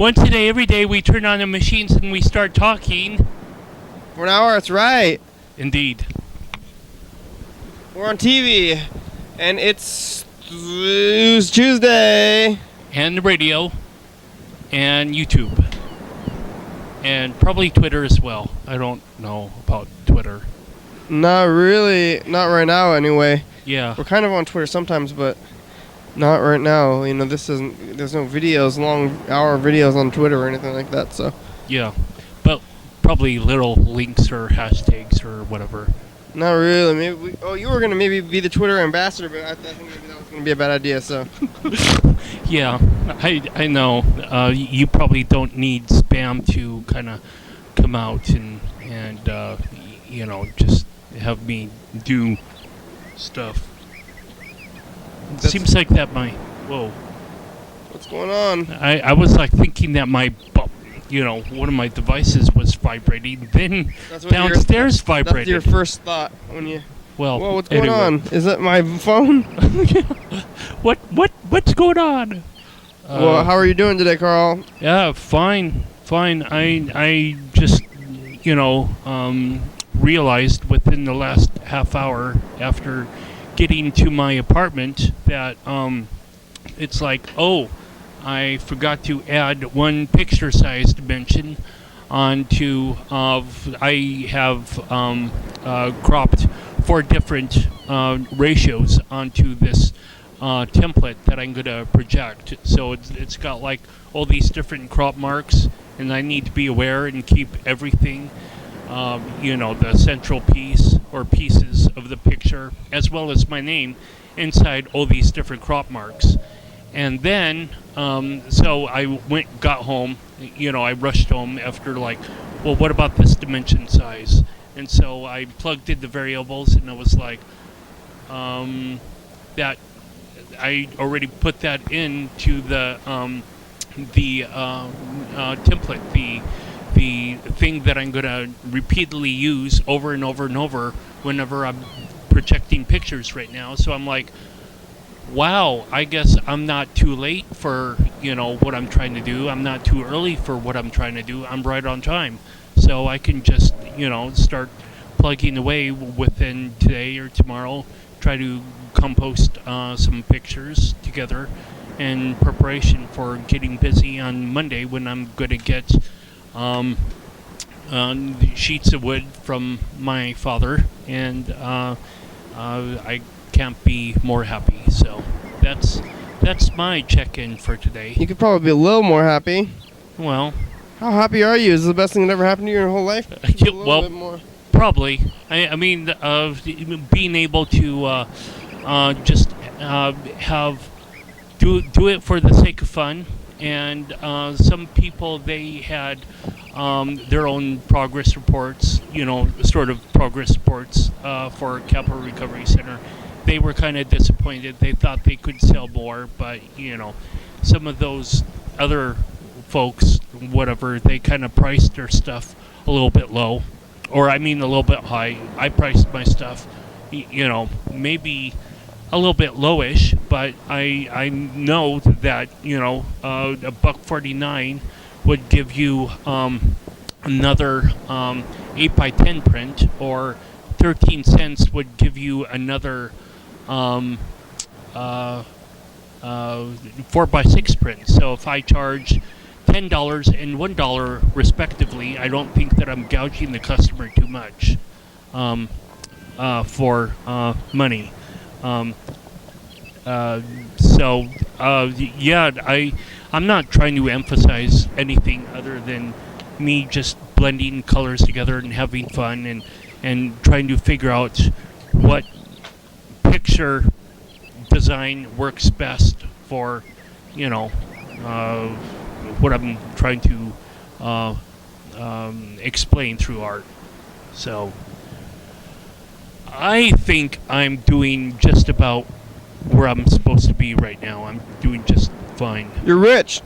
Once a day, every day, we turn on the machines and we start talking. For an hour, that's right. Indeed. We're on TV, and it's Tuesday. And the radio. And YouTube. And probably Twitter as well. I don't know about Twitter. Not really. Not right now, anyway. Yeah. We're kind of on Twitter sometimes, but not right now. You know, there's no videos, long hour videos on Twitter or anything like that, so. Yeah. But probably little links or hashtags or whatever. Not really. Maybe you were going to maybe be the Twitter ambassador, but I think maybe that was going to be a bad idea, so. Yeah, I know. You probably don't need spam to kind of come out and just have me do stuff. It seems like that might... Whoa. What's going on? I was like thinking that one of my devices was vibrating. Then downstairs vibrated. That's your first thought when you... Well, whoa, what's going on? Is that my phone? What's going on? Well, how are you doing today, Carl? Yeah, fine. I just, realized within the last half hour after getting to my apartment that it's like, I forgot to add one picture size dimension onto I have cropped 4 different ratios onto this template that I'm going to project. So it's got like all these different crop marks, and I need to be aware and keep everything, the central piece or pieces of the picture, as well as my name, inside all these different crop marks. And then, so I got home, I rushed home after what about this dimension size? And so I plugged in the variables, and I was like, that I already put that into the template, the thing that I'm going to repeatedly use over and over and over whenever I'm projecting pictures right now. So I'm like, wow, I guess I'm not too late for, what I'm trying to do. I'm not too early for what I'm trying to do. I'm right on time. So I can just, start plugging away within today or tomorrow, try to compost some pictures together in preparation for getting busy on Monday when I'm going to get sheets of wood from my father, and I can't be more happy. So that's my check-in for today. You could probably be a little more happy. Well, how happy are you? Is it the best thing that ever happened to you in your whole life? Well, bit more. Probably. I mean, being able to just do it for the sake of fun. And some people, they had their own progress reports, sort of progress reports for Capital Recovery Center. They were kind of disappointed. They thought they could sell more, but, some of those other folks, whatever, they kind of priced their stuff a little bit low. Or, a little bit high. I priced my stuff, maybe a little bit lowish, but I know that, $1.49 would give you another 8x10 print, or 13 cents would give you another 4x6 print. So if I charge $10 and $1 respectively, I don't think that I'm gouging the customer too much for money. I'm not trying to emphasize anything other than me just blending colors together and having fun and trying to figure out what picture design works best for, what I'm trying to explain through art. So I think I'm doing just about where I'm supposed to be right now. I'm doing just fine. You're rich.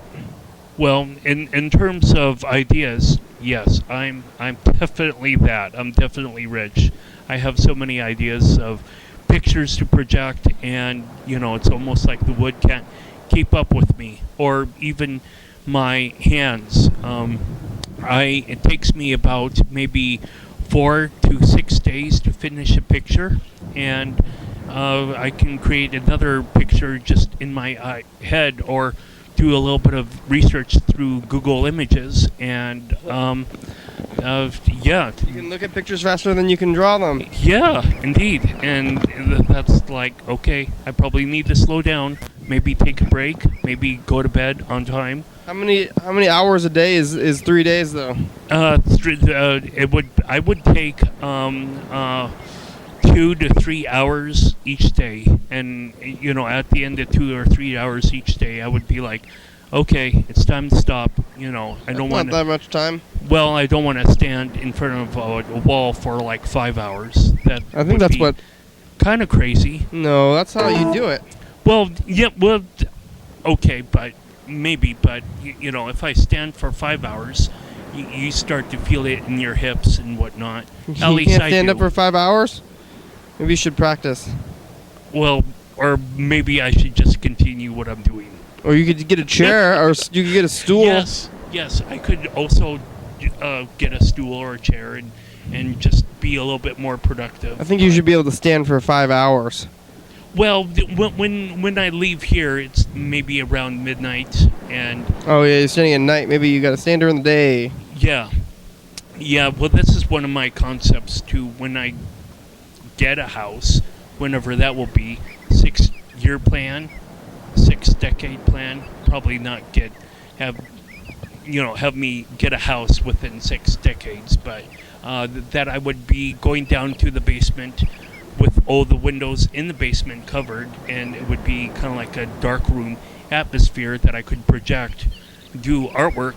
Well, in terms of ideas, yes, I'm definitely that. I'm definitely rich. I have so many ideas of pictures to project, and it's almost like the wood can't keep up with me. Or even my hands. It takes me about maybe 4 to 6 days to finish a picture, and I can create another picture just in my head, or do a little bit of research through Google Images, and yeah. You can look at pictures faster than you can draw them. Yeah, indeed. And that's like, okay, I probably need to slow down, maybe take a break, maybe go to bed on time. How many hours a day is 3 days though? I would take 2 to 3 hours each day, and at the end of 2 or 3 hours each day, I would be like, okay, it's time to stop. I don't want not that much time. Well, I don't want to stand in front of a wall for like 5 hours. I think that's what. Kind of crazy. No, that's how you do it. Well, yeah, okay, but maybe, but if I stand for 5 hours, you start to feel it in your hips and whatnot. At least can't I stand do. up for 5 hours? Maybe you should practice. Well, or maybe I should just continue what I'm doing. Or you could get a chair, or you could get a stool. Yes, I could also get a stool or a chair and just be a little bit more productive. I think you should be able to stand for 5 hours. Well, when I leave here, it's maybe around midnight, and oh yeah, you're standing at night. Maybe you got to stand during the day. Yeah. Well, this is one of my concepts too. When I get a house, whenever that will be, 6-year plan, 6-decade plan. Probably not have me get a house within 6 decades, but that I would be going down to the basement with all the windows in the basement covered, and it would be kind of like a dark room atmosphere that I could project, do artwork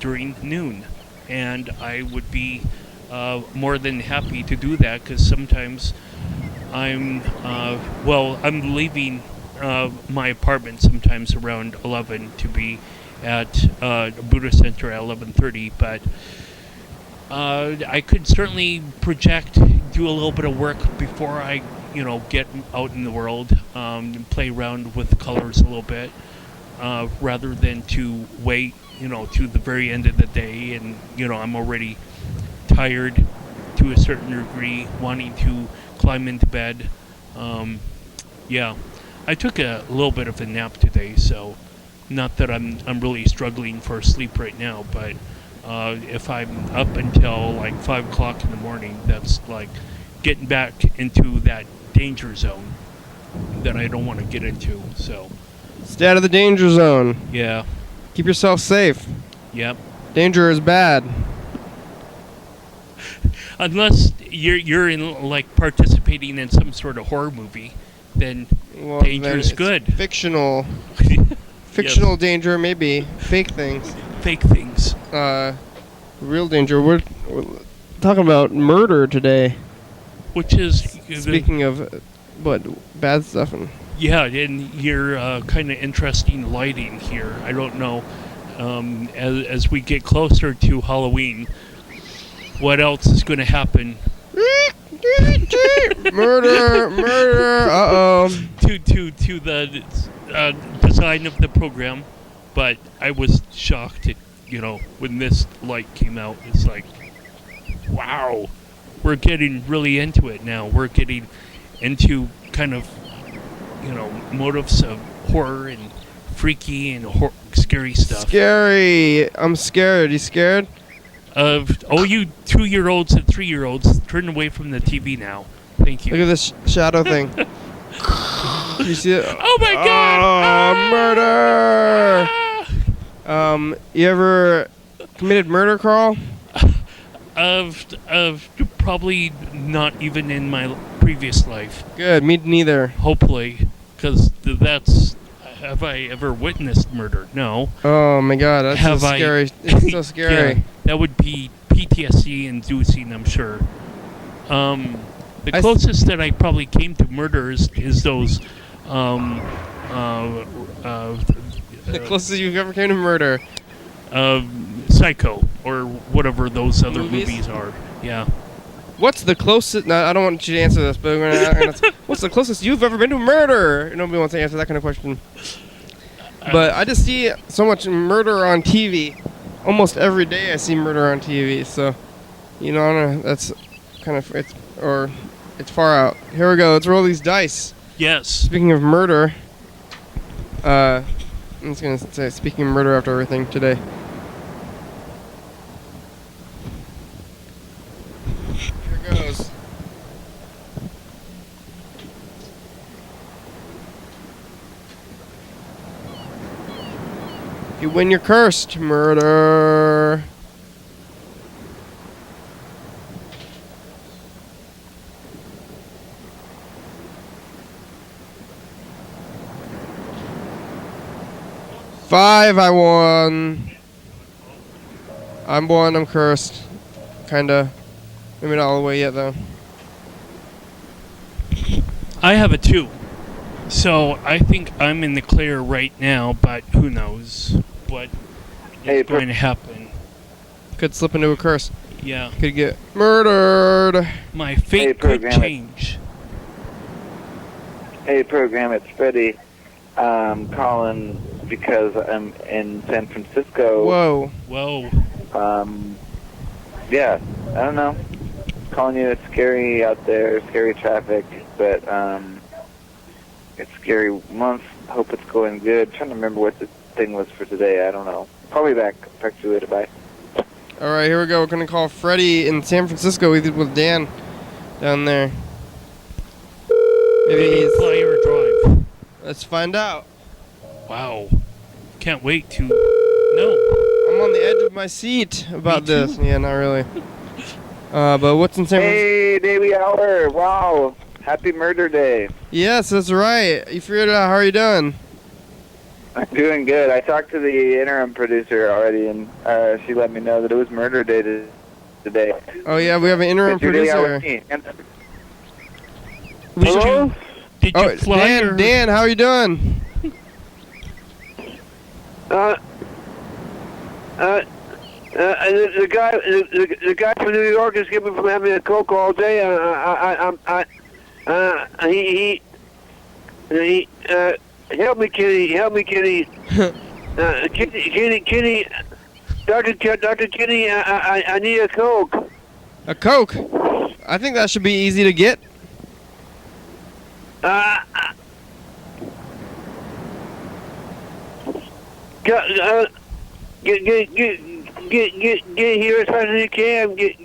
during noon, and I would be more than happy to do that, because sometimes I'm leaving my apartment sometimes around 11 to be at Buddha Center at 11:30, but I could certainly project, do a little bit of work before I, get out in the world, play around with the colors a little bit, rather than to wait, to the very end of the day, and I'm already tired to a certain degree, wanting to climb into bed. Yeah, I took a little bit of a nap today, so not that I'm really struggling for sleep right now, but if I'm up until like 5 o'clock in the morning, that's like getting back into that danger zone that I don't want to get into. So stay out of the danger zone. Yeah. Keep yourself safe. Yep. Danger is bad. Unless you're in like participating in some sort of horror movie, then danger is good. Fictional. Fictional danger, maybe. Fake things. Fake things. Real danger. We're talking about murder today. Which is... Speaking of, bad stuff. Yeah, and your kind of interesting lighting here. I don't know, as we get closer to Halloween, what else is going to happen? Murder! Uh-oh. To the design of the program, but I was shocked at, when this light came out. It's like, wow, we're getting really into it now. We're getting into kind of, motives of horror and freaky and scary stuff. Scary. I'm scared. You scared? You 2-year-olds and 3-year-olds, turn away from the TV now. Thank you. Look at this shadow thing. You see it? Oh my God! Murder! You ever committed murder, Carl? Probably not even in my previous life. Good, me neither. Hopefully, because that's... Have I ever witnessed murder? No. Oh my God, that's so scary. It's so scary. Yeah, that would be PTSD inducing, I'm sure. The closest that I probably came to murder is those the closest you've ever came to murder. Psycho, or whatever those other movies are. Yeah. What's the closest... No, I don't want you to answer this, but what's the closest you've ever been to murder? Nobody wants to answer that kind of question. But I just see so much murder on TV. Almost every day I see murder on TV. So, you know, I don't know, that's kind of it's far out. Here we go. Let's roll these dice. Yes. Speaking of murder, I'm just gonna say speaking of murder after everything today. Here goes. You win, you're cursed. Murder. Five, I won. I'm one, I'm cursed. Kinda. Maybe not all the way yet, though. I have a 2. So I think I'm in the clear right now, but who knows what is going to happen. Could slip into a curse. Yeah. Could get murdered. My fate could change. Hey, program, it's Freddie. Calling because I'm in San Francisco. Whoa. Whoa. Yeah, I don't know. Calling you, it's scary out there, scary traffic, but it's scary month. Hope it's going good. Trying to remember what the thing was for today. I don't know. Probably back. Talk to you later. Bye. All right, here we go. We're gonna call Freddie in San Francisco with Dan down there. Maybe he's Fly or drive. Let's find out. Wow. Can't wait to know. I'm on the edge of my seat about this. Yeah, not really. But what's in San Francisco? Hey, Davey Hour. Wow. Happy Murder Day. Yes, that's right. You figured it out. How are you doing? I'm doing good. I talked to the interim producer already, and she let me know that it was Murder Day today. Oh, yeah, we have an interim producer. Hello? Did you fly or? Dan, how are you doing? The guy from New York is giving from having a coke all day. He help me, Kitty. Kitty, Dr. Kitty, I need a coke. A Coke? I think that should be easy to get. Get here as fast as you can. Get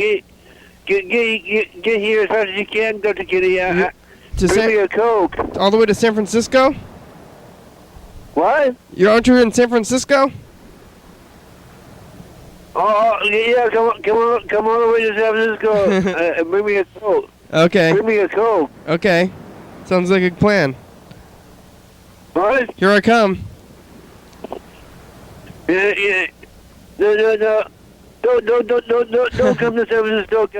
here as fast as you can, Dr. Kitty. Bring me a Coke. All the way to San Francisco? What? You're aren't you in San Francisco? Oh, yeah, come on over to San Francisco. Bring me a Coke. Okay. Bring me a Coke. Okay. Sounds like a plan. What? Here I come. Yeah. No. Don't come to San Francisco. Don't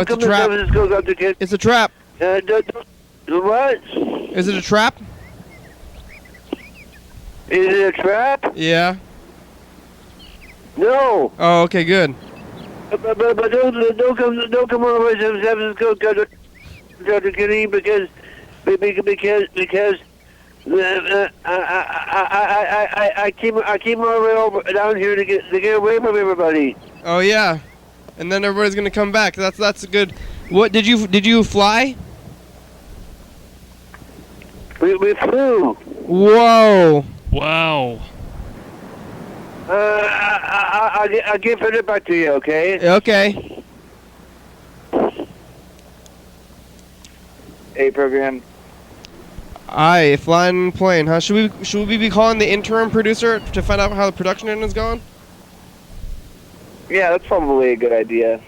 come to San Francisco, Dr. Kid. It's a trap. What? Is it a trap? Is it a trap? Yeah. No. Oh, okay, good. But don't come all the way to San Francisco, Dr. Kitty, because I came all the way over down here to get away from everybody. Oh yeah, and then everybody's gonna come back. That's good. What did you fly? We flew. Whoa. Wow. I'll give it back to you, okay? Okay. Hey, program. Aye, flying plane, huh? Should we be calling the interim producer to find out how the production end is going? Yeah, that's probably a good idea.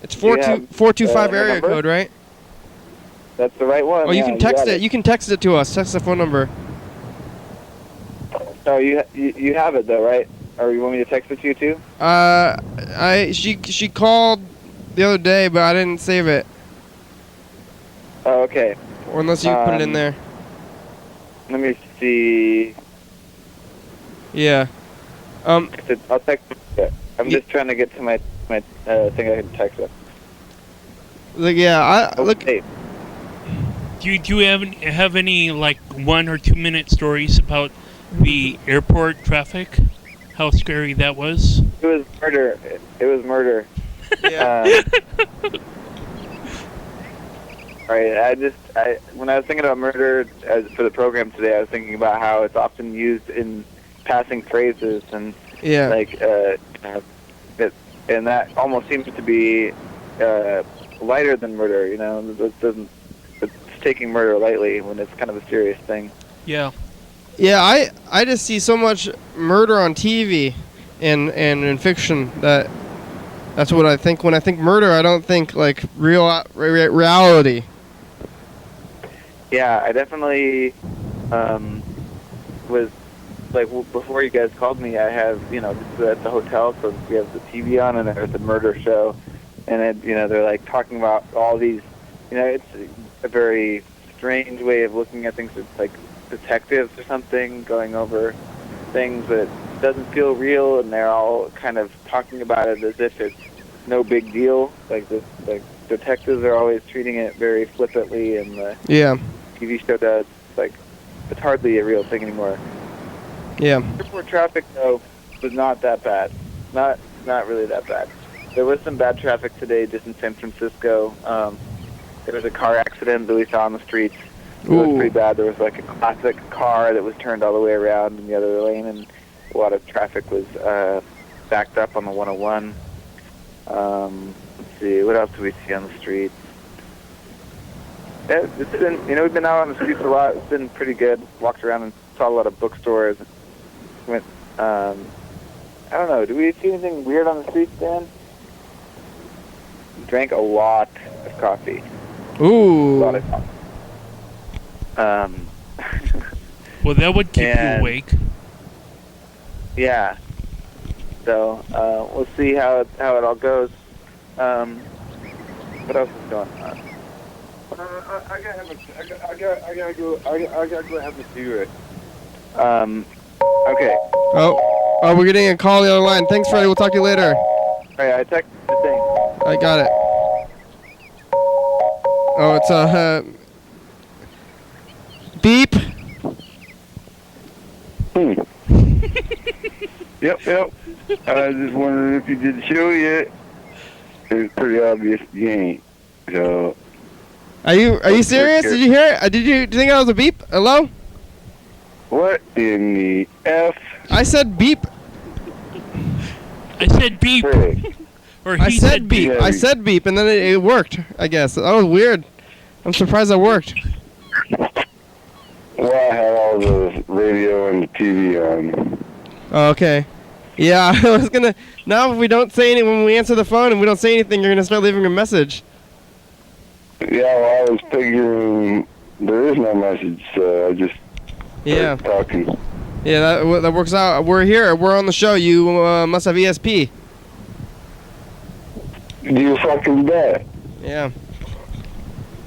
It's 425 area number? code, right? That's the right one. Oh, you yeah, can text got it. You can text it to us. Text the phone number. Oh, you have it though, right? Or you want me to text it to you too? She called the other day, but I didn't save it. Oh, okay. Or unless you put it in there. Let me see. Yeah. I'll text it. I'm just trying to get to my thing I can text it. Like, yeah, look. Hey. Do you have any like 1 or 2 minute stories about the airport traffic? How scary that was? It was murder. It was murder. Yeah. Right. When I was thinking about murder for the program today, I was thinking about how it's often used in passing phrases and Yeah. and that almost seems to be lighter than murder. It's taking murder lightly when it's kind of a serious thing. Yeah. Yeah, I just see so much murder on TV and in fiction that's what I think. When I think murder, I don't think like reality. Yeah, I definitely was like before you guys called me. I have this is at the hotel, so we have the TV on, and there's a murder show, and they're like talking about all these. It's a very strange way of looking at things. It's like detectives or something going over things that doesn't feel real, and they're all kind of talking about it as if it's no big deal. Like detectives are always treating it very flippantly, and the TV show does. It's hardly a real thing anymore. Yeah. Airport traffic though was not that bad. Not really that bad. There was some bad traffic today just in San Francisco. There was a car accident that we saw on the streets. It was pretty bad. There was like a classic car that was turned all the way around in the other lane, and a lot of traffic was backed up on the 101. Let's see, what else do we see on the streets? Yeah, it's been, we've been out on the streets a lot. It's been pretty good. Walked around and saw a lot of bookstores. Went, I don't know, did we see anything weird on the streets, Dan? Drank a lot of coffee. Ooh. A lot of coffee. Well, that would keep you awake. Yeah. So we'll see how it all goes. What else is going on? I gotta go have a cigarette. Okay. Oh, we're getting a call on the other line. Thanks, Freddie. We'll talk to you later. All right, I texted the thing. I got it. Oh, it's beep. Yep. I was just wondering if you did the show yet. It's pretty obvious you ain't. So. Are you serious? Did you hear it? Do you think that was a beep? Hello? What in the F? I said beep. I said beep. Or he I said beep. beep. I said beep, and then it worked, I guess. That was weird. I'm surprised that worked. Well, I had all the radio and the TV on. Oh, okay. Yeah, I was gonna. Now, if we don't say anything when we answer the phone and we don't say anything, you're gonna start leaving a message. Yeah, well, I was figuring there is no message, so I just started talking. Yeah, that works out. We're here. We're on the show. You must have ESP. You fucking bet. Yeah.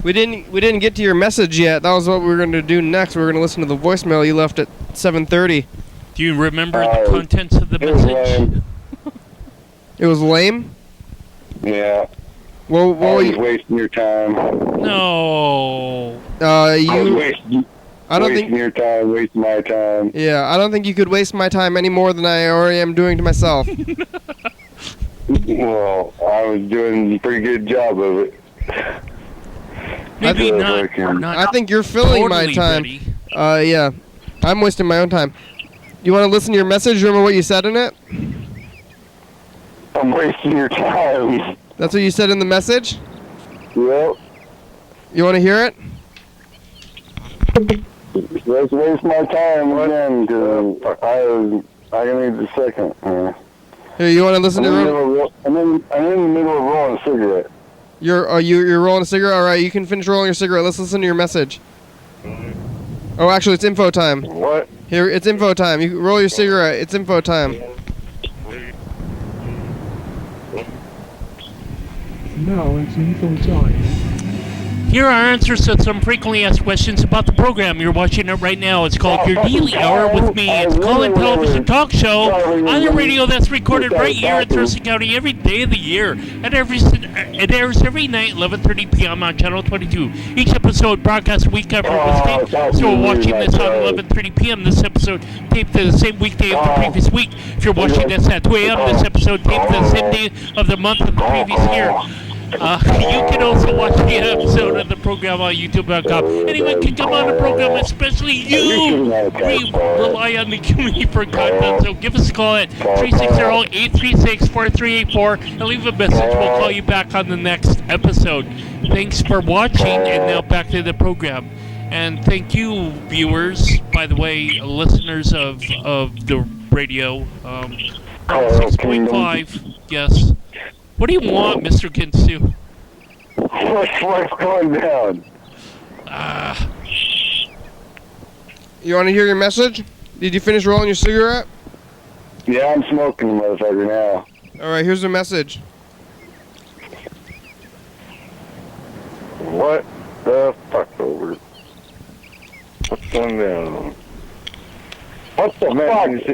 We didn't get to your message yet. That was what we were going to do next. We were going to listen to the voicemail you left at 7:30. Do you remember the contents of the message? It was lame? Yeah. Well, I was wasting your time. No. I was wasting your time, wasting my time. Yeah, I don't think you could waste my time any more than I already am doing to myself. Well, I was doing a pretty good job of it. Maybe not I think you're filling my totally time. ready. Yeah. I'm wasting my own time. You want to listen to your message? Remember what you said in it? I'm wasting your time. That's what you said in the message? Yep. You want to hear it? Let's waste my time again, because I need a second. Here, you want to listen to it? I'm in the middle of rolling a cigarette. You're rolling a cigarette? All right, you can finish rolling your cigarette. Let's listen to your message. Oh, actually, it's info time. What? Here, it's info time. You roll your cigarette. It's info time. Now it's info time. Here are answers to some frequently asked questions about the program. You're watching it right now. It's called Your Daily Hour with me. It's a call-in television talk show on the radio that's recorded right here in Thurston County every day of the year. It airs every night, 11:30 p.m. on Channel 22. Each episode broadcasts a week after it was taped. So we're watching this on 11:30 p.m. This episode taped the same weekday of the previous week. If you're watching this at 2 a.m., this episode taped the same day of the month of the previous year. You can also watch the episode of the program on YouTube.com. Anyone can come on the program, especially you. We rely on the community for content, so give us a call at 360-836-4384 and leave a message. We'll call you back on the next episode. Thanks for watching, and now back to the program. And thank you, viewers, by the way, listeners of the radio. 6.5, yes. What do you want, Mr. Kinsu? What's going down? You want to hear your message? Did you finish rolling your cigarette? Yeah, I'm smoking, motherfucker, now. All right, here's the message. What the fuck over? What's going down? What the fuck?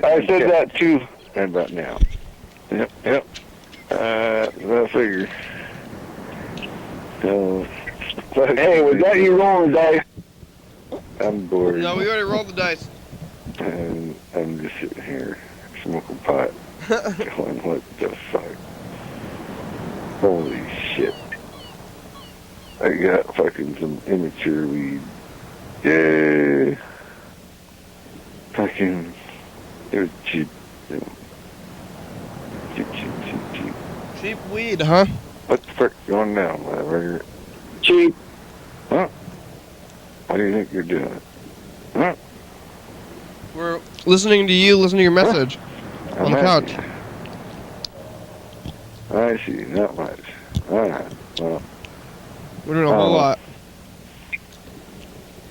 I said that too. Right about now. Yep. I figure. Hey, was that you rolling the dice? I'm bored. No, we already rolled the dice. And I'm just sitting here smoking pot. Going, what the fuck? Holy shit. I got fucking some immature weed. Yeah. Fucking, it was cheap. You know. Cheap. Cheap weed, huh? What the frick going down, motherfucker? Cheap. Huh? What do you think you're doing? Huh? We're listening to you, listening to your message on the couch. I see, not much. Alright, well. We're doing a whole lot.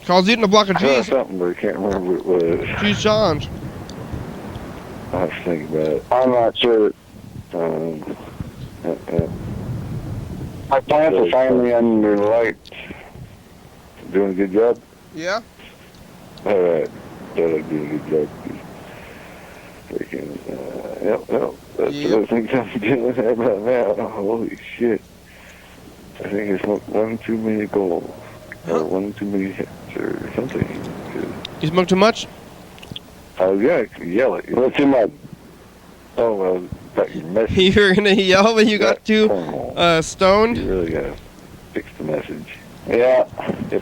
Carl's eating a block of I saw cheese. something, but I can't remember what it was. Cheese John's. I'll have to think about it. I'm not sure. My plants are finally under the lights. Doing a good job? Yeah? Alright. Thought I'd do a good job. Freaking, yep. That's what I think I'm doing about now. Holy shit. I think I smoked one too many goals. Or one too many hits or something. You smoke too much? I was gonna yell at you. What's too much? Oh, well, got your message. You were gonna yell when you got too stoned? You really gotta fix the message. Yeah.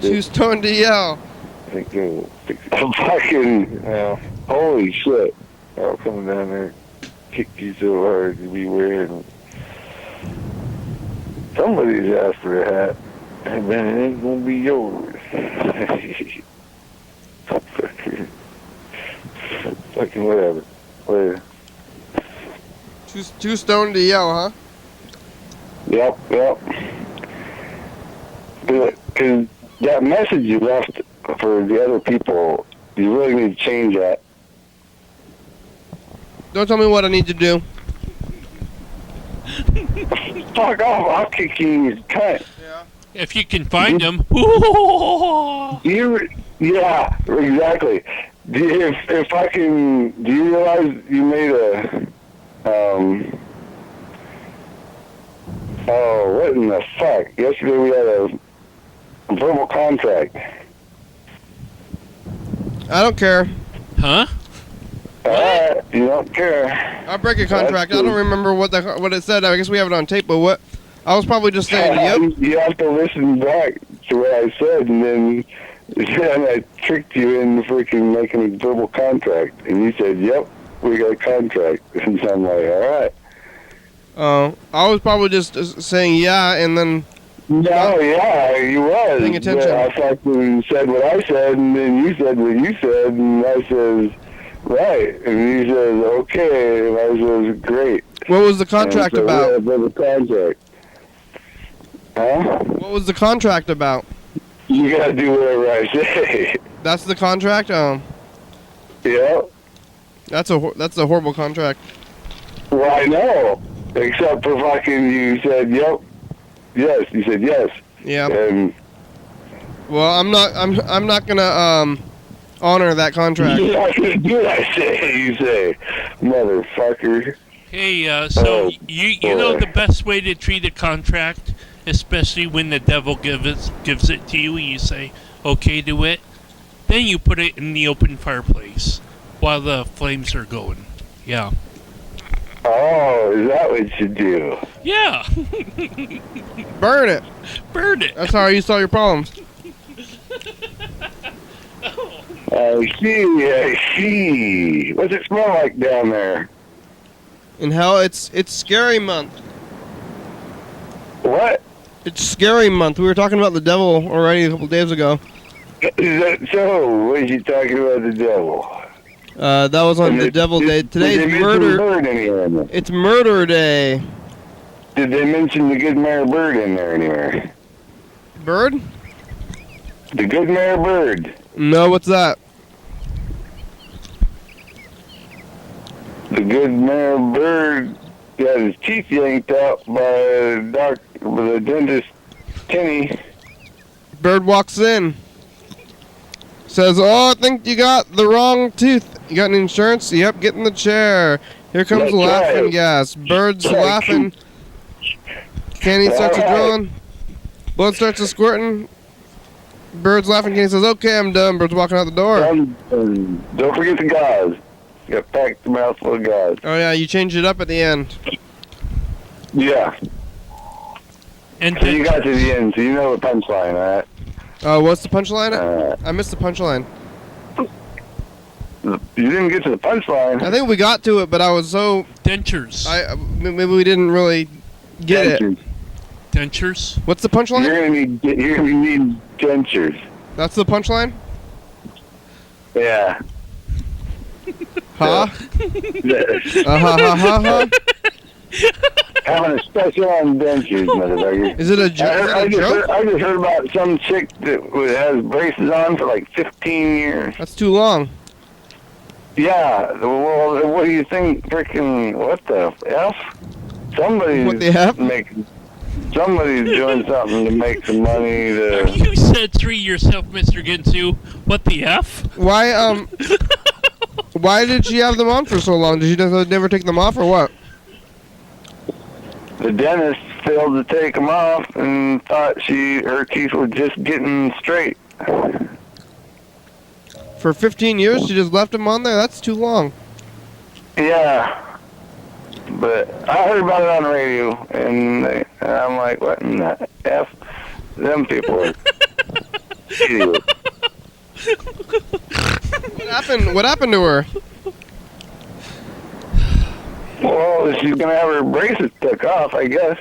Too stoned to yell. I think you'll fix it. Fucking, holy shit. I'll come down there, kick you so hard to be wearing. Somebody's asked for a hat, and then it ain't gonna be yours. Fucking whatever. Later. Too stoned to yell, huh? Yep. Because that message you left for the other people, you really need to change that. Don't tell me what I need to do. Fuck off, I'll kick you in your cunt. Yeah. If you can find them. Yeah, exactly. If I can, do you realize you made a, what in the fuck? Yesterday we had a verbal contract. I don't care. Huh? Alright, you don't care. I'll break a contract. I don't remember what it said. I guess we have it on tape, but what? I was probably just saying, yep. You have to listen back to what I said, and then I tricked you into freaking making a verbal contract. And you said, yep, we got a contract. And so I'm like, alright. I was probably just saying yeah, and then... No, yeah, you was. Paying attention. But I fucking said what I said, and then you said what you said, and I says, right. And you says, okay, and I says, great. What was the contract and so about? We had a contract. Huh? What was the contract about? You gotta do whatever I say. That's the contract? Yeah. That's a horrible contract. Well, I know. Except for fucking you said, yep. Yes. You said yes. Yeah. And Well, I'm not gonna honor that contract. You're not gonna do what I say. You say, motherfucker. Hey, so Oh, you know boy. the best way to treat a contract, especially when the devil gives it to you, and you say okay to it, then you put it in the open fireplace while the flames are going. Yeah. Oh, is that what you do? Yeah. Burn it. Burn it. That's how you solve your problems. I see. What's it smell like down there? In hell, it's scary month. What? It's scary month. We were talking about the devil already a couple days ago. Is that so? What is you talking about the devil? That was on the devil day. Today's did they mention murder. Bird anywhere? It's murder day. Did they mention the good mare bird in there anywhere? Bird? The good mare bird. No, what's that? The good mare bird got his teeth yanked out by the dentist Kenny. Bird walks in. Says, "Oh, I think you got the wrong tooth. You got any insurance?" "Yep, get in the chair." Here comes That's laughing right. gas. Bird's That's right. laughing. Kenny starts All right. drilling. Blood starts squirting. Bird's laughing. Kenny says, "Okay, I'm done." Bird's walking out the door. Don't forget the gauze. You got packed the mouthful of gauze. Oh yeah, you changed it up at the end. Yeah. And So you got to the end, so you know the punchline, all right? What's the punchline? Uh, I missed the punchline. You didn't get to the punchline. I think we got to it, but I was so dentures. maybe we didn't really get it. Dentures. Dentures. What's the punchline? You're gonna need dentures. That's the punchline? Yeah. Huh? Ha ha ha ha. Having a special on dentures, motherfucker. Is it a joke? I just heard about some chick that has braces on for like 15 years. That's too long. Yeah. Well, what do you think? Freaking what the f? Somebody's What the F? Somebody's doing something to make some money. You said three yourself, Mr. Ginsu. What the F? Why why did she have them on for so long? Did she just never take them off or what? The dentist failed to take them off and thought her teeth were just getting straight. For 15 years she just left them on there? That's too long. Yeah. But I heard about it on the radio, and I'm like, what in the F? Them people are idiots. What happened to her? Well, she's going to have her braces took off, I guess.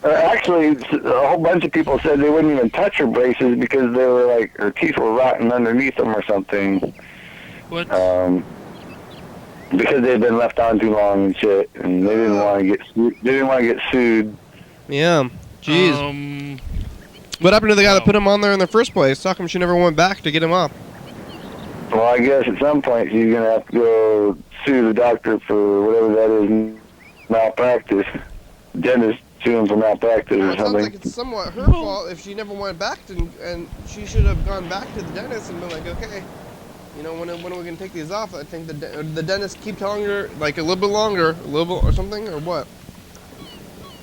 Actually, a whole bunch of people said they wouldn't even touch her braces because they were like, her teeth were rotting underneath them or something. What? Because they'd been left on too long and shit, and they didn't want to get sued. They didn't want to get sued. Yeah. Jeez. What happened to the guy that put him on there in the first place? How come she never went back to get him off? Well, I guess at some point she's gonna have to go sue the doctor for whatever that is, malpractice. Dentist sue him for malpractice or It sounds something. like it's somewhat her fault if she never went back to, and she should have gone back to the dentist and been like, okay, you know, when are we gonna take these off? I think the dentist keep telling her like a little bit longer, a little bit or something, or what?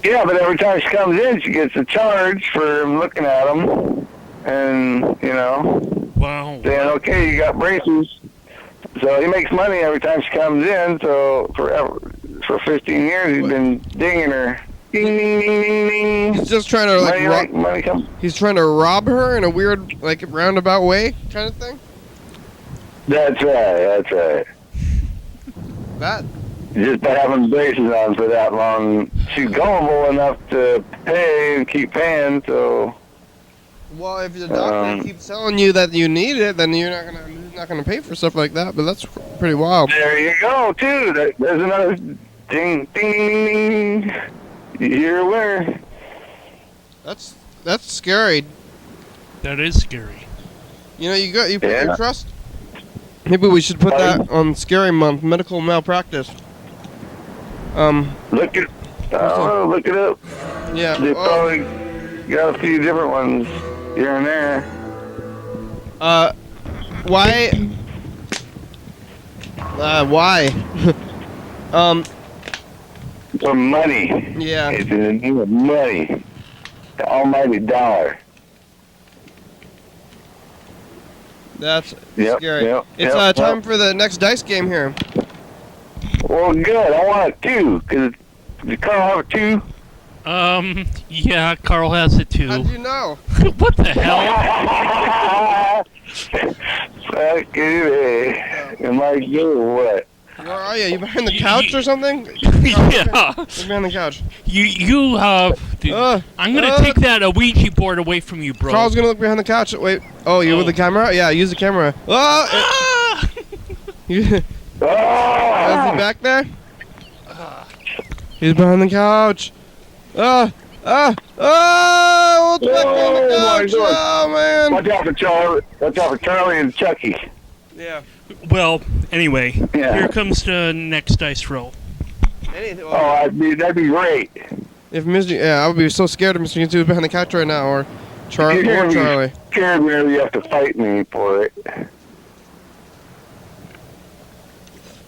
Yeah, but every time she comes in, she gets a charge for looking at them, and you know, Wow. saying, okay, you got braces. So he makes money every time she comes in. So for 15 years, he's been dinging her. Ding, ding, ding, ding, ding. He's just trying to like money comes. he's trying to rob her in a weird like roundabout way kind of thing. That's right. That's right. That. Just by having braces on for that long, she's gullible enough to pay and keep paying. So. Well, if the doctor keeps telling you that you need it, then you're not gonna pay for stuff like that. But that's pretty wild. There you go, too. There's another ding, ding, ding, ding. You're aware. That's scary. That is scary. You know, you put your trust. Maybe we should put that on Scary Month, medical malpractice. Look it up. Yeah. They probably got a few different ones. Here and there. Why? Why? For money. Yeah. It's in the name of money. The almighty dollar. That's Yep, scary. yep, It's yep, time yep. for the next dice game here. Well, good. I want a 2. Cause did Carl have a 2? Yeah, Carl has it too. How'd you know? What the hell? Fuck it. Am I you or what? Where are you? You behind the couch or something? Yeah. You're behind the couch. You dude, I'm gonna take that Ouija board away from you, bro. Carl's gonna look behind the couch. Wait. Oh, you with the camera? Yeah, use the camera. Oh! Ah! Is Ah! he back there? He's behind the couch. What's back behind the Oh, my couch? God. Oh, man. Watch out for Charlie. Watch out for Charlie and Chucky. Yeah. Well, anyway, Yeah. here comes the next dice roll. Anything. Oh, that'd be great. If Mr. Yeah, I would be so scared if Mr. Ginsu was behind the couch right now, or Charlie. You're Or gonna be Charlie. scared whenever you have to fight me for it.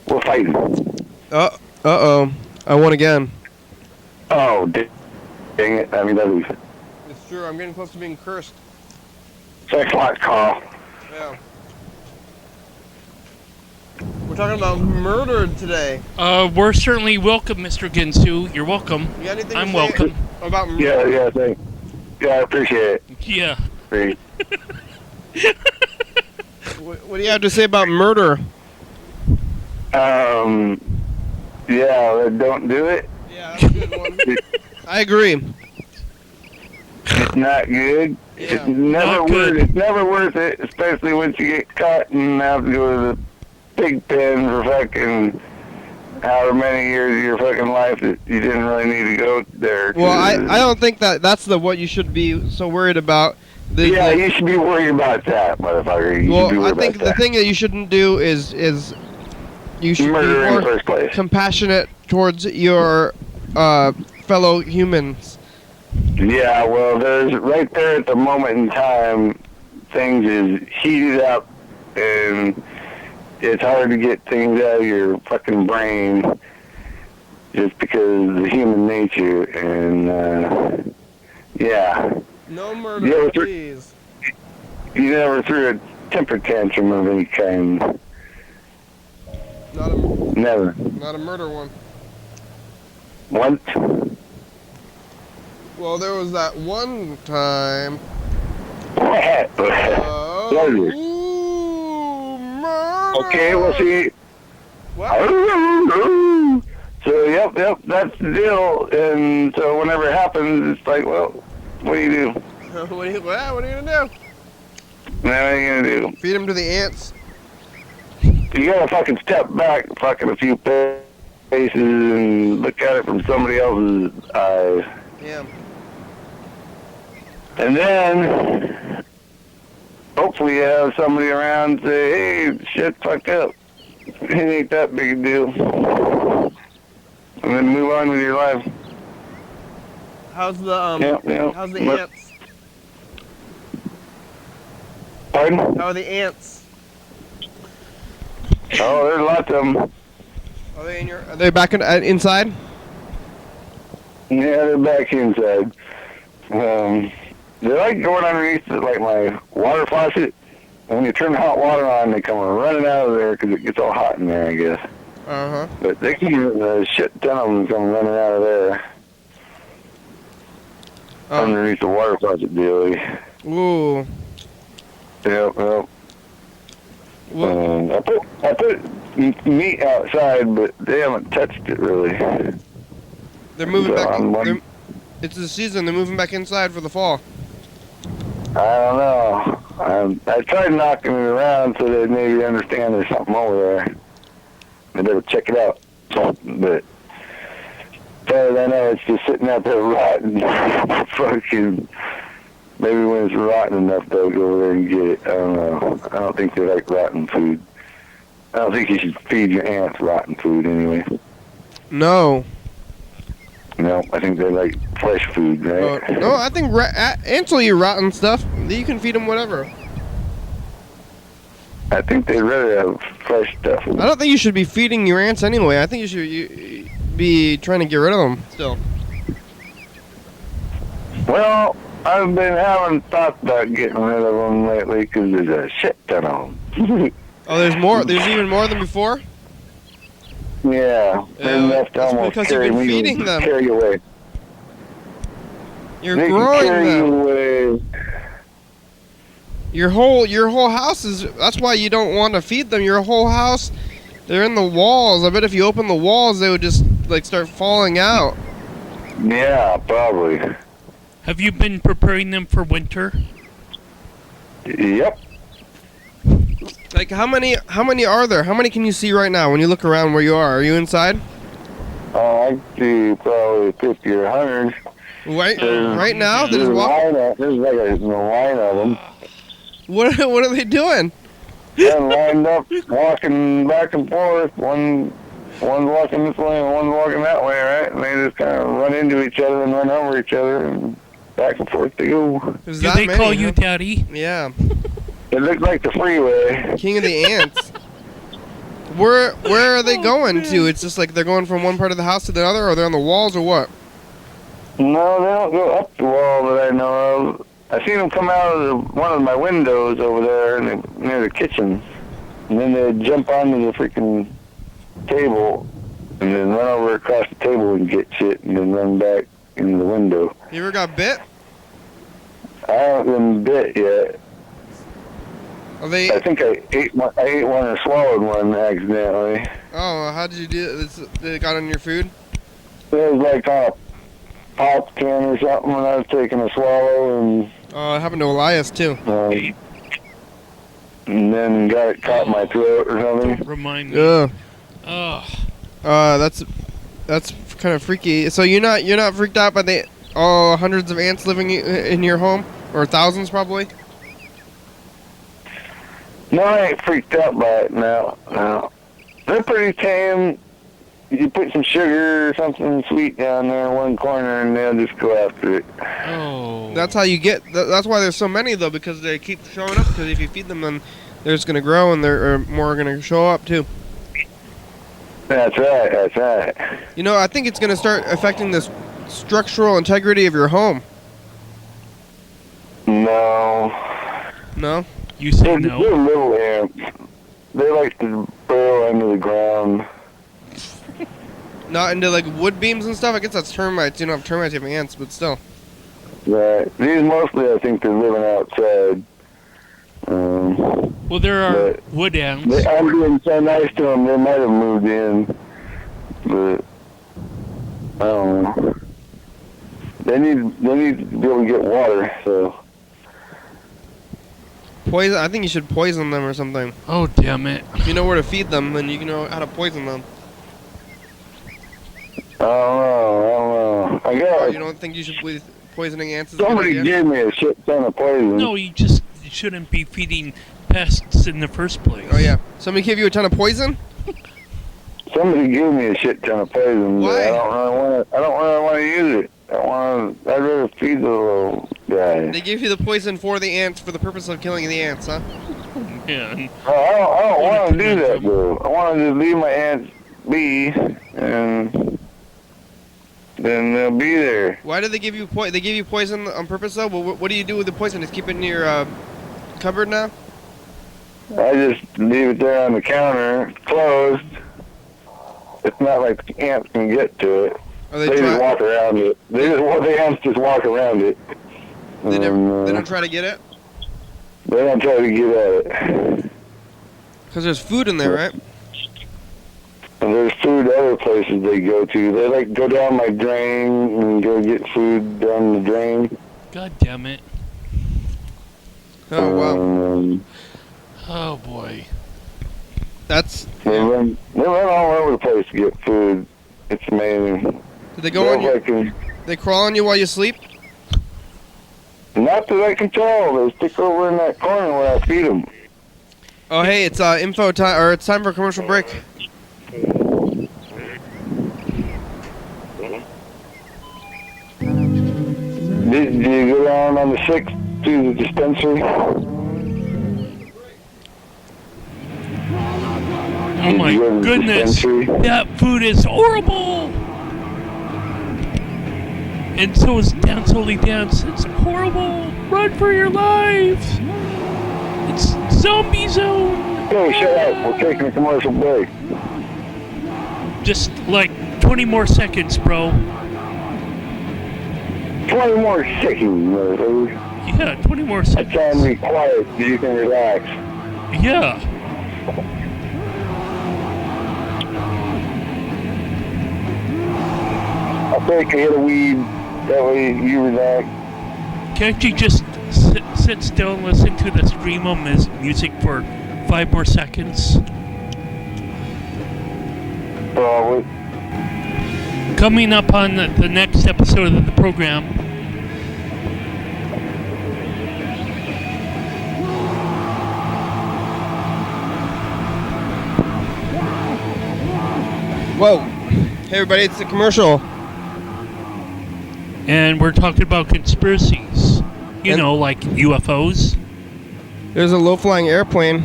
We're fighting. Uh-oh. I won again. Oh, dang it. I mean, that'd be It's true. I'm getting close to being cursed. thanks a lot, Carl. Yeah. We're talking about murder today. We're certainly welcome, Mr. Ginsu. You're welcome. You got anything I'm to say welcome. about murder? Yeah, thanks. Yeah, I appreciate it. Yeah. Great. What do you have to say about murder? Yeah, don't do it. Yeah, that's a good one. I agree. It's not good. Yeah. It's never Not worth good. It's never worth it, especially once you get caught and have to go to the pig pen for fucking however many years of your fucking life that you didn't really need to go there. Well, I don't think that's what you should be so worried about. Yeah, you should be worried about that, motherfucker. You should be Well, I worried think about the that. thing that you shouldn't do is you should Murder be in the more first place. compassionate towards your fellow humans. Yeah, well, there's right there at the moment in time, things is heated up, and it's hard to get things out of your fucking brain just because of the human nature, and yeah. No murder, Yeah, please. You never threw a temper tantrum of any kind. Never. Not a murder one. Once? Well, there was that one time. What is it? Ooh, murder. Okay, well, see. What? So, yep, that's the deal. And so whenever it happens, it's like, well, what do you do? What are you gonna do? What are you gonna do? Feed him to the ants. You gotta fucking step back fucking a few paces and look at it from somebody else's eyes. Yeah. And then, hopefully you have somebody around say, hey, shit fucked up. It ain't that big a deal. And then move on with your life. How's the How's the But- ants? Pardon? How are the ants? Oh, there's lots of them. Are they Are they back inside? Yeah, they're back inside. They like going underneath like my water faucet. When you turn the hot water on, they come running out of there because it gets all hot in there, I guess. Uh-huh. But they keep a shit ton of them come running out of there underneath the water faucet deal. Ooh. Yep. I put meat outside, but they haven't touched it really. They're moving So back. I'm wondering- It's the season. They're moving back inside for the fall. I don't know. I tried knocking it around so they'd maybe understand there's something over there. They better check it out. But as far as I know, it's just sitting out there rotten. Fucking. Maybe when it's rotten enough, they'll go over there and get it. I don't know. I don't think they like rotten food. I don't think you should feed your ants rotten food anyway. No. No, I think they like fresh food, right? No, I think ants will eat rotten stuff. You can feed them whatever. I think they'd rather have fresh stuff. I don't think you should be feeding your ants anyway. I think you should be trying to get rid of them still. Well, I've been having thoughts about getting rid of them lately because there's a shit ton of them. Oh, there's more. There's even more than before. Yeah, they're enough to that's almost because you've carry been me feeding them. Carry away. You're They can growing carry them. you away. Your whole house is. That's why you don't want to feed them. Your whole house, they're in the walls. I bet if you open the walls, they would just like start falling out. Yeah, probably. Have you been preparing them for winter? Yep. Like how many are there? How many can you see right now when you look around where you are? Are you inside? I see probably 50 or 100. Right now? They're There's just walking. there's like a line of them. What are they doing? They're lined up, walking back and forth. One's walking this way and one's walking that way, right? And they just kind of run into each other and run over each other and back and forth they go. There's Do that they many, call you huh? Daddy? Yeah. It looks like the freeway. King of the ants. Where are they going to? It's just like they're going from one part of the house to the other, or they're on the walls, or what? No, they don't go up the wall that I know of. I seen them come out of one of my windows over there near the kitchen. And then they'd jump onto the freaking table and then run over across the table and get shit and then run back into the window. You ever got bit? I haven't been bit yet. Are they? I think I ate one or swallowed one accidentally. Oh, how did you do it? They got on your food? It was like on a pop can or something when I was taking a swallow and Oh, it happened to Elias too. and then got it caught in my throat or something. Remind me. Ugh. Ugh. That's kind of freaky. So you're not freaked out by the hundreds of ants living in your home, or thousands probably? No, I ain't freaked out by it now. No. They're pretty tame. You put some sugar or something sweet down there in one corner and they'll just go after it. Oh. That's how you get. That's why there's so many though, because they keep showing up. Because if you feed them, then they're just gonna grow and they're more gonna show up too. That's right, that's right. You know, I think it's gonna start affecting the structural integrity of your home. No. No? You say They're no? little ants. They like to burrow into the ground. Not into like wood beams and stuff. I guess that's termites. You don't have termites, you have ants, but still. Right. These mostly, I think, they're living outside. Well, there are but wood ants. I'm being so nice to them, they might have moved in. But I don't know. They need to be able to get water, so. Poison. I think you should poison them or something. Oh, damn it. If you know where to feed them, then you know how to poison them. I don't know. I Or you got don't think you should be poisoning ants? Is a good somebody idea? gave me a shit ton of poison. No, you just shouldn't be feeding pests in the first place. Oh yeah. Somebody gave you a ton of poison? Somebody gave me a shit ton of poison. But Why? I don't really want to use it. I'd rather feed the little guy. They gave you the poison for the ants for the purpose of killing the ants, huh? Man. I don't want to do that though. I want to just leave my ants be, and then they'll be there. Why did they give you poison? They gave you poison on purpose though. What do you do with the poison? Just keep it in your cupboard now? I just leave it there on the counter, closed. It's not like the ants can get to it. Are They just walk around it. The ants just walk around it. They don't try to get it? They don't try to get at it. Because there's food in there, right? And there's food other places they go to. They like go down my drain and go get food down the drain. God damn it. Oh wow. Oh, boy. That's. They run all over the place to get food. It's amazing. Did they go on you? Like They crawl on you while you sleep? not that I can tell. They stick over in that corner where I feed them. Oh hey, it's info time, or it's time for a commercial break. Did you go down on the 6th to the dispensary? Oh my you go to the goodness, dispensary? that food is horrible. And so is Dance Holy Dance. It's horrible. Run for your lives. It's zombie zone. Hey, shut up. We're taking a commercial break. Just like 20 more seconds, bro. 20 more seconds, motherfucker. Yeah, 20 more I'm trying to seconds. be quiet so you can relax. Yeah. I'll take a hit of weed. That way you relax. Can't you just sit still and listen to the stream of music for 5 more seconds? Probably. Coming up on the next episode of the program. Whoa. Hey, everybody, it's a commercial. And we're talking about conspiracies. You know, like UFOs. There's a low-flying airplane.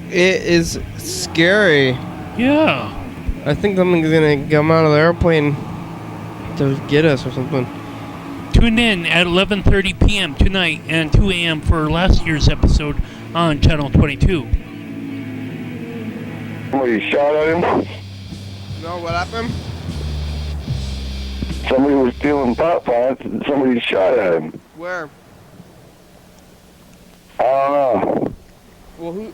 It is scary. Yeah. I think something's gonna come out of the airplane to get us or something. Tune in at 11:30 p.m. tonight and 2 a.m. for last year's episode on Channel 22. Somebody shot at him. No, what happened? Somebody was stealing pot plants and somebody shot at him. Where? I don't know. Well, who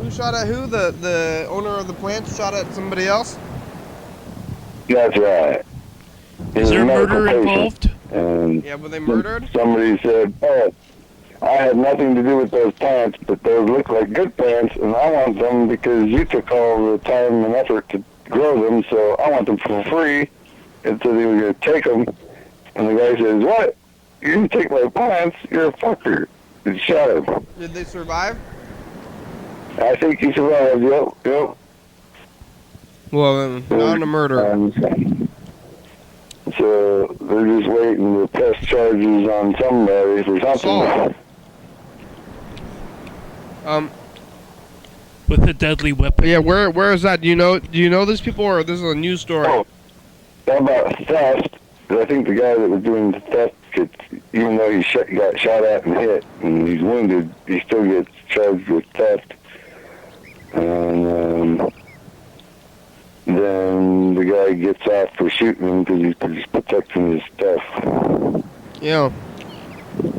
shot at who? The owner of the plant shot at somebody else? That's right. He Is was there a medical murder patient, involved? And Yeah, were they murdered? somebody said, "Oh, I had nothing to do with those plants, but those look like good plants, and I want them because you took all the time and effort to grow them, so I want them for free." And so they were going to take them, and the guy says, "What? You didn't take my plants? You're a fucker." And shot him. Did they survive? I think he survived. Yep. Well, then, not a murder. So they're just waiting to press charges on somebody for something. With a deadly weapon. Yeah, where is that? Do you know these people, or this is a news story? Oh, how about theft? I think the guy that was doing the theft gets, even though he got shot at and hit, and he's wounded, he still gets charged with theft. And then the guy gets off for shooting him because he's protecting his stuff. Yeah.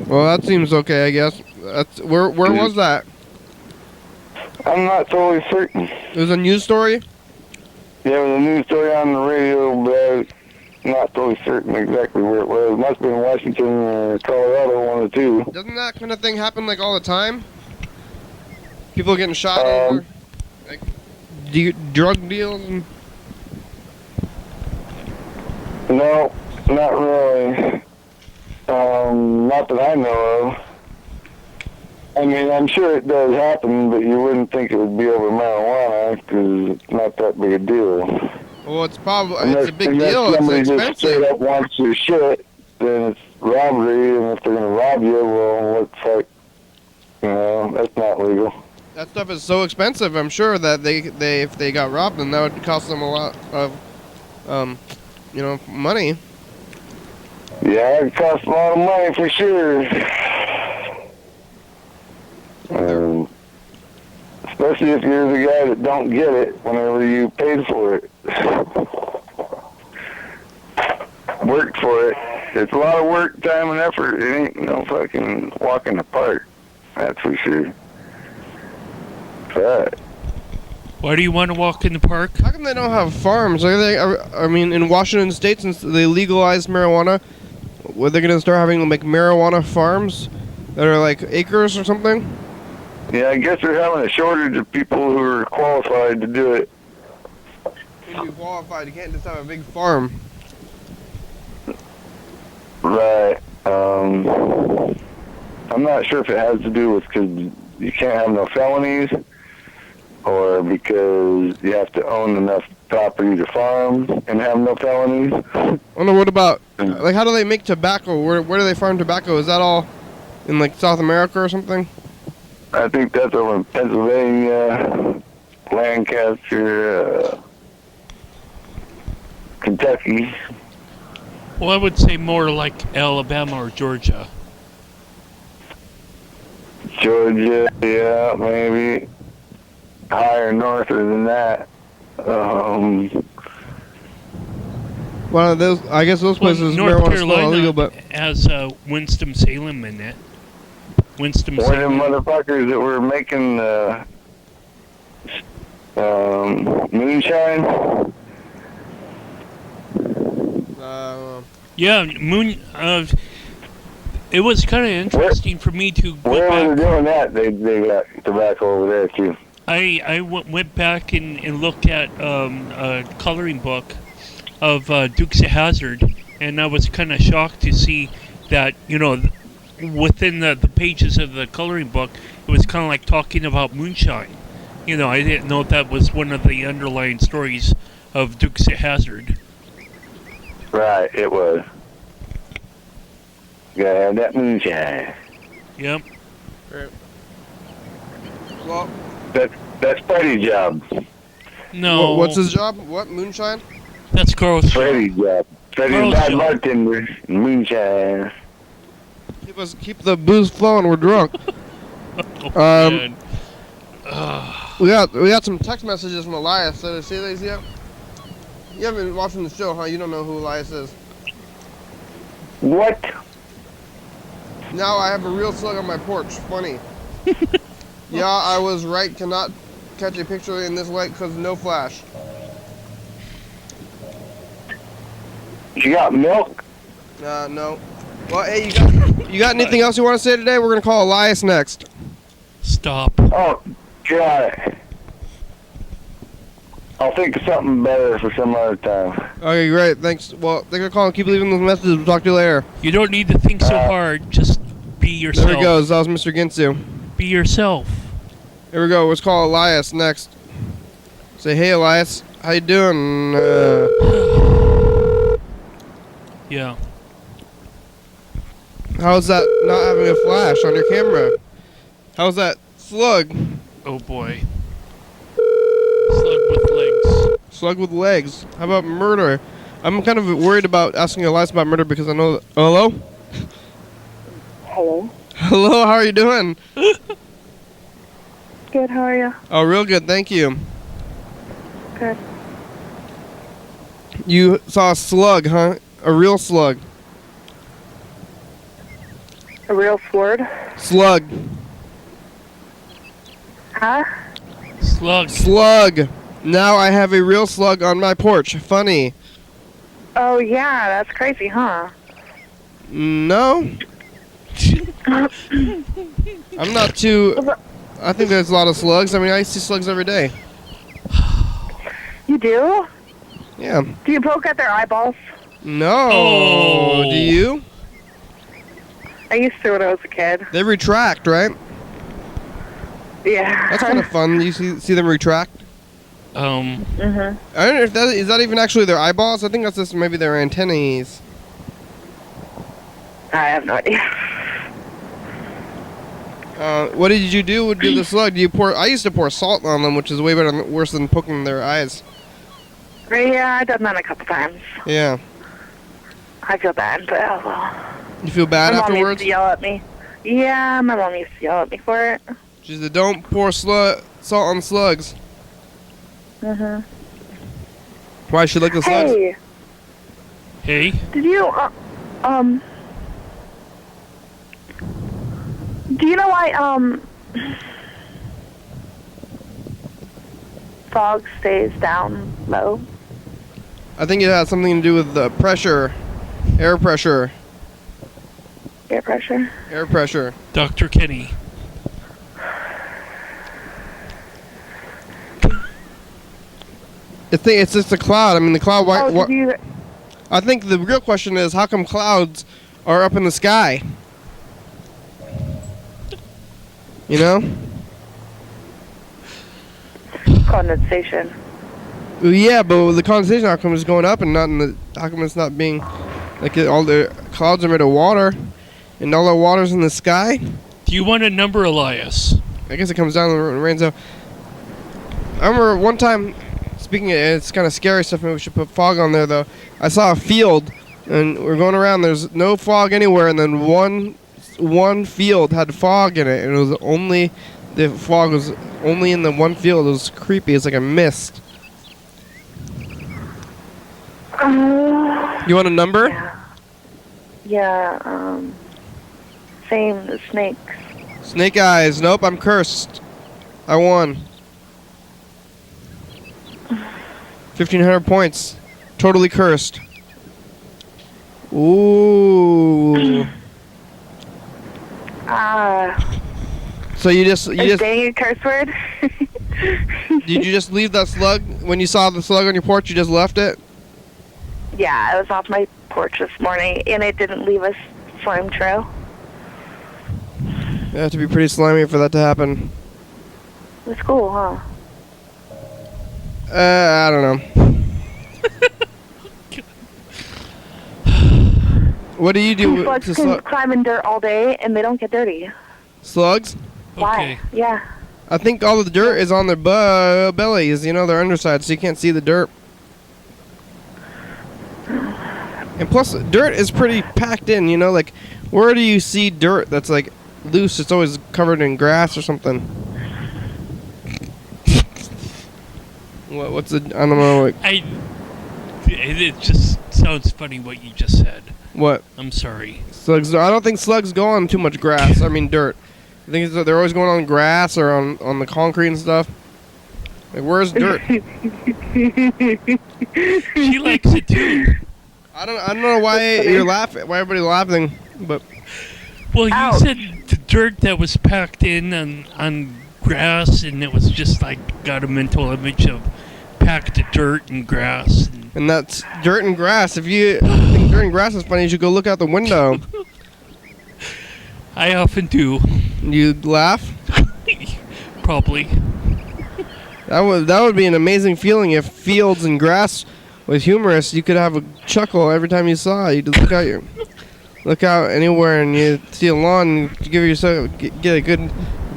Well, that seems okay, I guess. That's where was that? I'm not totally certain. It was a news story? Yeah, it was a news story on the radio, but I'm not totally certain exactly where it was. It must have been Washington or Colorado, one of the two. Doesn't that kind of thing happen like all the time? People getting shot over like drug deals and... No, not really. Not that I know of. I mean, I'm sure it does happen, but you wouldn't think it would be over marijuana because it's not that big a deal. Well, it's a big unless deal. It's somebody just expensive. straight up wants your shit, then it's robbery, and if they're going to rob you, well, it looks like, that's not legal. That stuff is so expensive. I'm sure that they if they got robbed, then that would cost them a lot of, money. Yeah, it costs a lot of money for sure. Especially if you're the guy that don't get it whenever you paid for it. Worked for it. It's a lot of work, time, and effort. It ain't no fucking walk in the park. That's for sure. But Why do you want to walk in the park? How come they don't have farms? I mean, in Washington State, since they legalized marijuana, were they going to start having like marijuana farms that are like acres or something? yeah, I guess they're having a shortage of people who are qualified to do it. You need to be qualified. You can't just have a big farm. Right. I'm not sure if it has to do with because you can't have no felonies, or because you have to own enough property to farm and have no felonies. Oh no, what about, like, how do they make tobacco? Where do they farm tobacco? Is that all in, like, South America or something? I think that's over in Pennsylvania, Lancaster, Kentucky. Well, I would say more like Alabama or Georgia. Georgia, yeah, maybe. Higher north than that. Well, those, I guess those places North marijuana is still Carolina illegal, but has Winston-Salem in it. One of them motherfuckers that were making moonshine. Yeah, it was kind of interesting for me to go Where back. were they doing that? They got tobacco over there too. I went back and looked at a coloring book of Dukes of Hazzard, and I was kind of shocked to see that, you know, within the pages of the coloring book, it was kind of like talking about moonshine. You know, I didn't know that was one of the underlying stories of Dukes of Hazzard. Right, it was. Gotta have that moonshine. Yep. well, That's Freddie's job. No. what's his job? What, moonshine? That's Carl's job. Freddie's job. Freddie's Carl's bad job. bartender. Moonshine. Keep the booze flowing. We're drunk. Oh, man. We got some text messages from Elias. Did I see these yet? You haven't been watching the show, huh? You don't know who Elias is. What? Now I have a real slug on my porch. Funny. Yeah, I was right. Cannot catch a picture in this light because no flash. You got milk? No. Well, hey, you got anything else you want to say today? We're gonna call Elias next. Stop. Oh, God. I'll think of something better for some other time. Okay, great. Thanks. Well, they're gonna call and keep leaving those messages. We'll talk to you later. You don't need to think so hard. Just be yourself. There he goes. That was Mr. Ginsu. Be yourself. Here we go. Let's call Elias next. Say, hey, Elias. How you doing? Yeah. How's that not having a flash on your camera? How's that slug? Oh boy. Slug with legs. Slug with legs. How about murder? I'm kind of worried about asking Elias about murder because I know that... Hello? Hello. Hello, how are you doing? Good, how are you? Oh, real good, thank you. Good. You saw a slug, huh? A real slug. A real sword? Slug. Huh? Slug. Slug. Now I have a real slug on my porch. Funny. Oh, yeah, that's crazy, huh? No? I'm not too... I think there's a lot of slugs. I mean, I see slugs every day. You do? Yeah. Do you poke at their eyeballs? No. Oh. Do you? I used to when I was a kid. They retract, right? Yeah. That's kind of fun. You see them retract? Mm-hmm. I don't know if that is that even actually their eyeballs. I think that's just maybe their antennae. I have no idea. What did you do with the slug? Do you pour? I used to pour salt on them, which is way better, worse than poking their eyes. Yeah, I've done that a couple times. Yeah. I feel bad, but oh well. You feel bad My mom used afterwards? to yell at me. Yeah, my mom used to yell at me for it. She said, "Don't pour salt on slugs." Mhm. Why she like the slugs? Hey, Hey. did you do you know why fog stays down low? I think it has something to do with the pressure, air pressure, Air pressure. air pressure. Dr. Kenny. It's just a cloud. I mean, the cloud. Why? Oh, did you? I think the real question is, how come clouds are up in the sky? You know? Condensation. Well, yeah, but the condensation, how come it's going up and not in the? How come it's not being like all the clouds are made of water, and all the water's in the sky? Do you want a number, Elias? I guess it comes down and it rains out. I remember one time, speaking of, it's kind of scary stuff, maybe we should put fog on there though. I saw a field, and we're going around, there's no fog anywhere, and then one field had fog in it, and it was only, the fog was only in the one field. It was creepy, it's like a mist. You want a number? Yeah, same, the snakes. Snake eyes, nope, I'm cursed. I won. 1,500 points. Totally cursed. Ooh. So you just Dang a curse word? did you just leave that slug when you saw the slug on your porch? You just left it? Yeah, I was off my porch this morning, and it didn't leave a slime trail. You have to be pretty slimy for that to happen. It was cool, huh? I don't know. What do you do Slugs to can climb in dirt all day, and they don't get dirty. slugs? Why? Okay. Yeah. I think all the dirt is on their bellies, you know, their underside, so you can't see the dirt. And plus, dirt is pretty packed in, you know, like, where do you see dirt that's, like, loose? It's always covered in grass or something. What's the, I don't know, like, It just sounds funny what you just said. what? I'm sorry. Slugs, I don't think slugs go on too much grass, I mean dirt. I think they're always going on grass or on the concrete and stuff. Like, where's dirt? She likes it too. I don't know why you're laughing, why everybody's laughing, but Well, you Ouch. said the dirt that was packed in on grass, and it was just like got a mental image of packed dirt and grass. and that's dirt and grass. If you think dirt and grass is funny, you should go look out the window. I often do. You laugh. Probably. That would be an amazing feeling if fields and grass was humorous. You could have a chuckle every time you saw it. You just look out anywhere and you see a lawn and give yourself get a good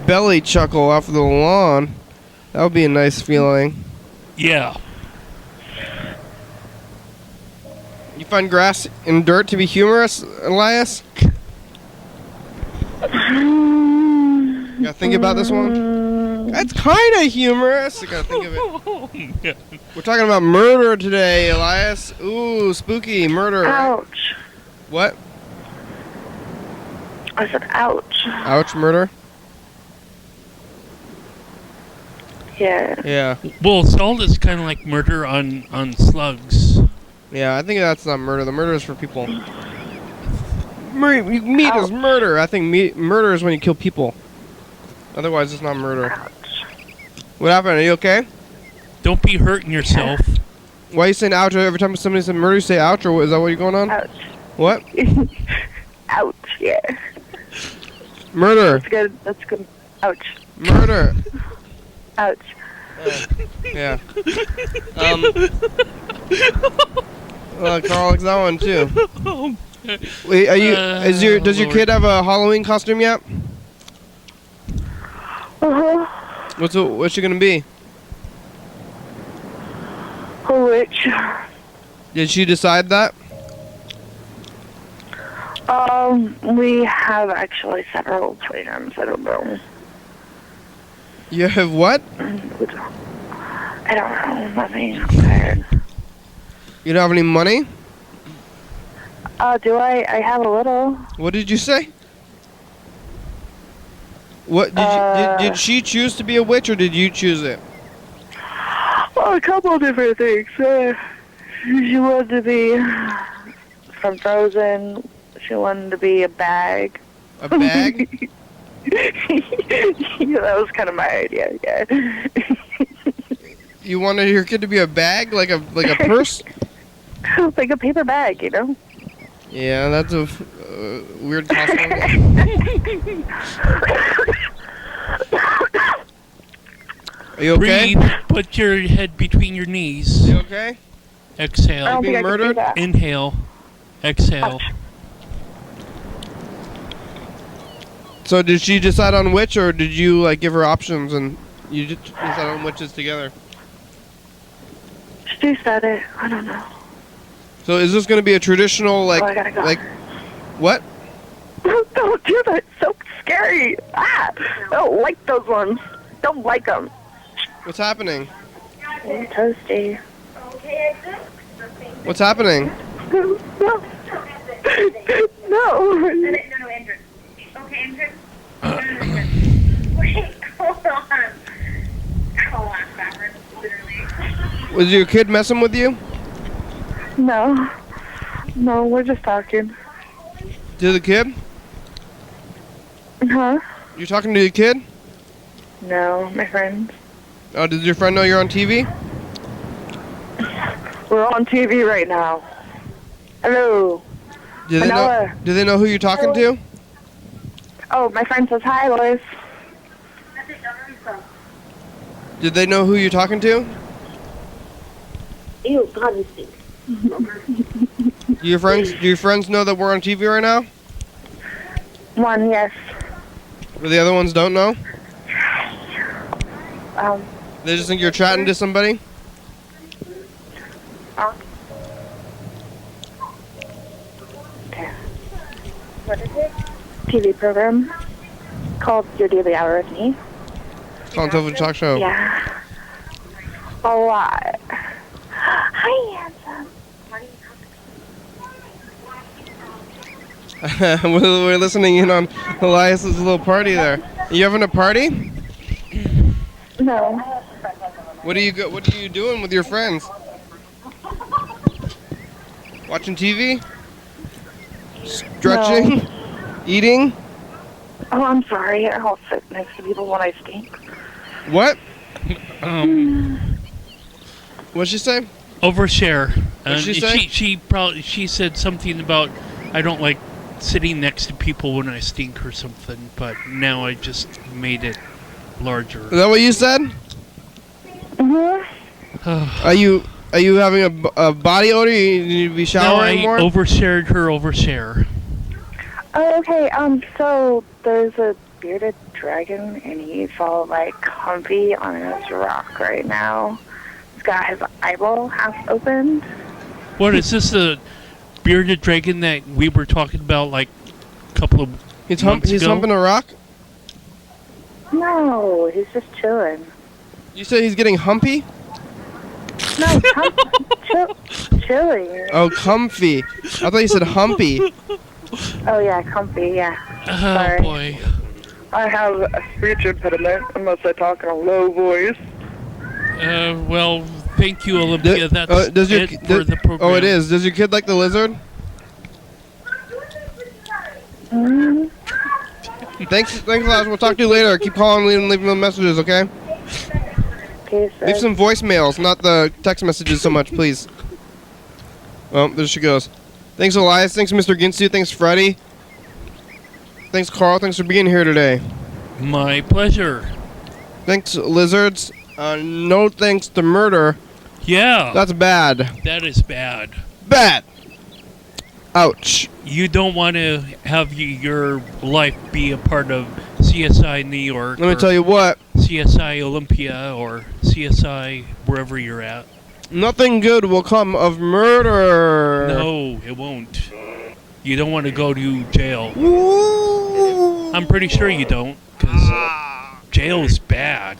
belly chuckle off of the lawn. That would be a nice feeling. Yeah. You find grass and dirt to be humorous, Elias? You gotta think about this one. That's kind of humorous. You gotta think of it. We're talking about murder today, Elias. Ooh, spooky murder. Ouch. What? I said ouch. Ouch, murder? Yeah. Yeah. Well, salt is kind of like murder on slugs. Yeah, I think that's not murder. The murder is for people. Meat is murder. I think murder is when you kill people. Otherwise, it's not murder. Ouch. What happened? Are you okay? Don't be hurting yourself. Why are you saying ouch every time somebody says murder? You say ouch, or is that what you're going on? Ouch. What? Ouch. Yeah. Murder. That's good. That's good. Ouch. Murder. Ouch. Yeah. Well, Carl likes that one too. Wait, are you? Does your kid have a Halloween costume yet? What's it gonna be? Which? Did she decide that? We have actually several plans. I don't know. You have what? I don't know. Nothing. I'm tired. You don't have any money? Do I? I have a little. What did you say? What did she choose to be a witch, or did you choose it? Well, a couple different things. She wanted to be from Frozen. She wanted to be a bag. A bag? Yeah, that was kind of my idea. Yeah. You wanted your kid to be a bag, like a purse? Like a paper bag, you know. Yeah, that's a weird costume. Are you okay? Breathe. Put your head between your knees. You okay? I Exhale. don't think being I can do murdered? that. Inhale. Exhale. So did she decide on which, or did you like give her options and you just decide on which is together? She said it. I don't know. So is this going to be a traditional like I gotta go. like what? Don't do that. It's so scary. I don't like those ones. Don't like them. What's happening? Toasty. What's happening? No. No, Andrew. Okay, Andrew. No. Wait, hold on. Hold on, backwards, literally. Was your kid messing with you? No. No, we're just talking. To the kid? Huh? You talking to your kid? No, my friends. Oh, does your friend know you're on TV? We're on TV right now. Hello. Do they know? Manila. Do they know who you're talking to? Oh, my friend says hi, Lois. Did they know who you're talking to? Ew, God, you stink. Do your friends know that we're on TV right now? One, yes. But the other ones don't know? They just think you're chatting to somebody? Okay. What is it? TV program called Your Daily Hour with Me. It's on Television Talk Show. Yeah. A lot. Hi, handsome. We're listening in on Elias's little party there. You having a party? No. What are you doing with your friends? Watching TV? Stretching? Eating? Oh, I'm sorry. I'll sit next to people when I stink. What? What'd she say? Overshare. What'd she say? She said something about I don't like sitting next to people when I stink or something, but now I just made it larger. Is that what you said? Are you having a body odor? You need to be showering more? No, I overshared her overshare. Oh, okay. So there's a bearded dragon, and he's all like comfy on his rock right now. He's got his eyeball half opened. What is this? The bearded dragon that we were talking about like a couple of months ago? He's humping a rock? No, he's just chilling. You said he's getting humpy? No, chilling. Oh, comfy. I thought you said humpy. Oh yeah, comfy. Yeah. Oh Sorry. boy. I have a speech impediment unless I talk in a low voice. Well, thank you, Olympia. That's it for the program. Oh, it is. Does your kid like the lizard? Thanks, Laz. We'll talk to you later. Keep calling and leaving the messages, okay? Leave some voicemails, not the text messages so much, please. Well, there she goes. Thanks, Elias. Thanks, Mr. Ginsu. Thanks, Freddie. Thanks, Carl. Thanks for being here today. My pleasure. Thanks, lizards. No thanks to murder. Yeah. That's bad. That is bad. Bad. Ouch. You don't want to have your life be a part of CSI New York. Let me tell you what. CSI Olympia or CSI wherever you're at. Nothing good will come of murder. No, it won't. You don't want to go to jail. Ooh. I'm pretty sure you don't, because jail is bad.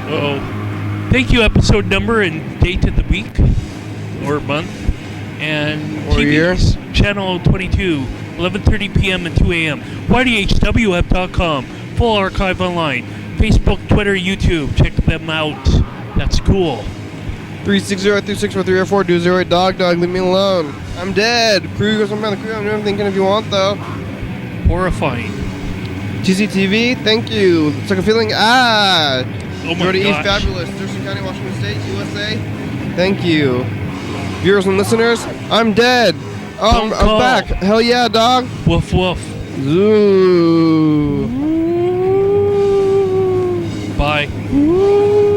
Uh-oh. Thank you, episode number and date of the week, or month, and or year. Channel 22, 11:30 p.m. and 2 a.m. YDHWM.com, full archive online. Facebook, Twitter, YouTube, check them out. That's cool. 360-364-304, do 08 dog, leave me alone. I'm dead. Crew goes on the crew. I'm doing thinking if you want, though. Horrifying. TCTV, thank you. It's like a feeling. Oh my Jordy E. gosh. Fabulous. Thurston County Washington State, USA. Thank you. Viewers and listeners, I'm dead. Oh, I'm back. Hell yeah, dog. Woof woof. Zoo. Bye.